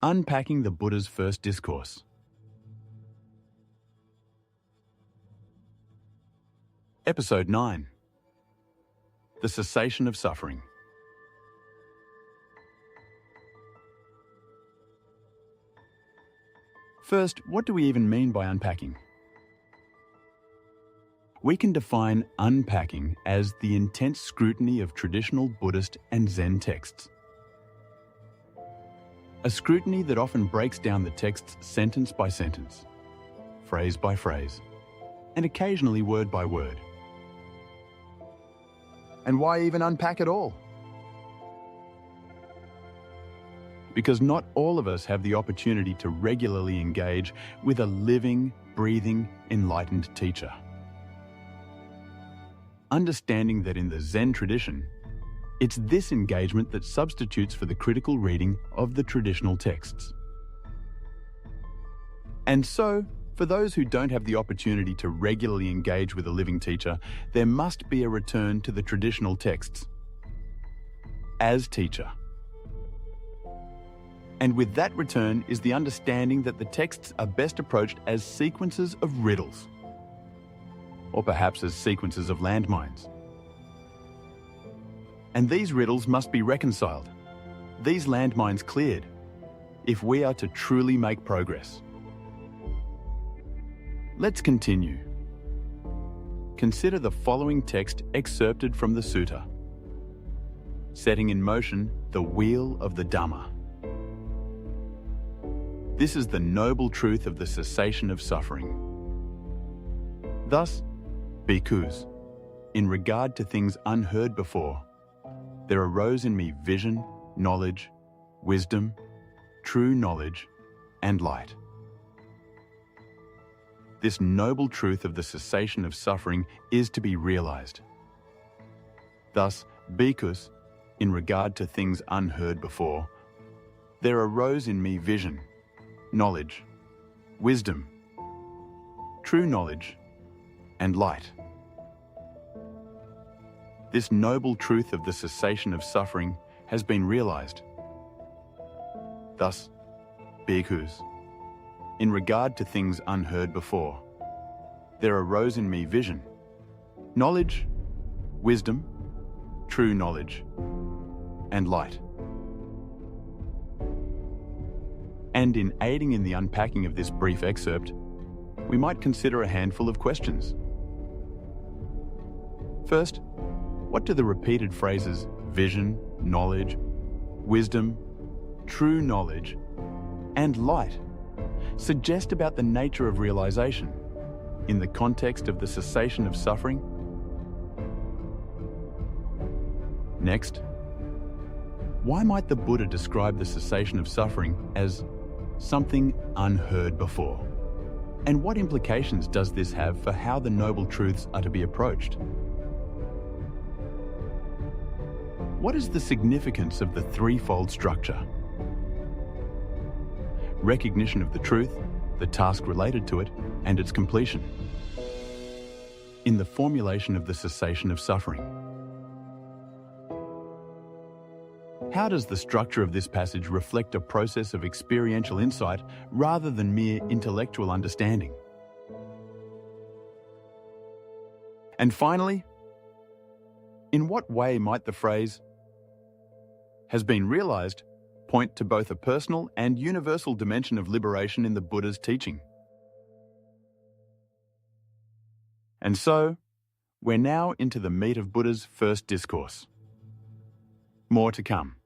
Unpacking the Buddha's First Discourse. Episode 9. The Cessation of Suffering. First, what do we even mean by unpacking? We can define unpacking as the intense scrutiny of traditional Buddhist and Zen texts. A scrutiny that often breaks down the texts sentence by sentence, phrase by phrase, and occasionally word by word. And why even unpack at all? Because not all of us have the opportunity to regularly engage with a living, breathing, enlightened teacher. Understanding that in the Zen tradition, it's this engagement that substitutes for the critical reading of the traditional texts. And so, for those who don't have the opportunity to regularly engage with a living teacher, there must be a return to the traditional texts as teacher. And with that return is the understanding that the texts are best approached as sequences of riddles, or perhaps as sequences of landmines. And these riddles must be reconciled, these landmines cleared, if we are to truly make progress. Let's continue. Consider the following text excerpted from the sutta, setting in motion the wheel of the Dhamma. This is the noble truth of the cessation of suffering. Thus, bhikkhus, in regard to things unheard before, there arose in me vision, knowledge, wisdom, true knowledge, and light. This noble truth of the cessation of suffering is to be realized. Thus, bhikkhus, in regard to things unheard before, there arose in me vision, knowledge, wisdom, true knowledge, and light. This noble truth of the cessation of suffering has been realized. Thus, bhikkhus, in regard to things unheard before, there arose in me vision, knowledge, wisdom, true knowledge, and light. And in aiding in the unpacking of this brief excerpt, we might consider a handful of questions. First, what do the repeated phrases vision, knowledge, wisdom, true knowledge, and light suggest about the nature of realization in the context of the cessation of suffering? Next, why might the Buddha describe the cessation of suffering as something unheard before? And what implications does this have for how the noble truths are to be approached? What is the significance of the threefold structure? Recognition of the truth, the task related to it, and its completion, in the formulation of the cessation of suffering. How does the structure of this passage reflect a process of experiential insight rather than mere intellectual understanding? And finally, in what way might the phrase has been realized point to both a personal and universal dimension of liberation in the Buddha's teaching? And so, we're now into the meat of Buddha's first discourse. More to come.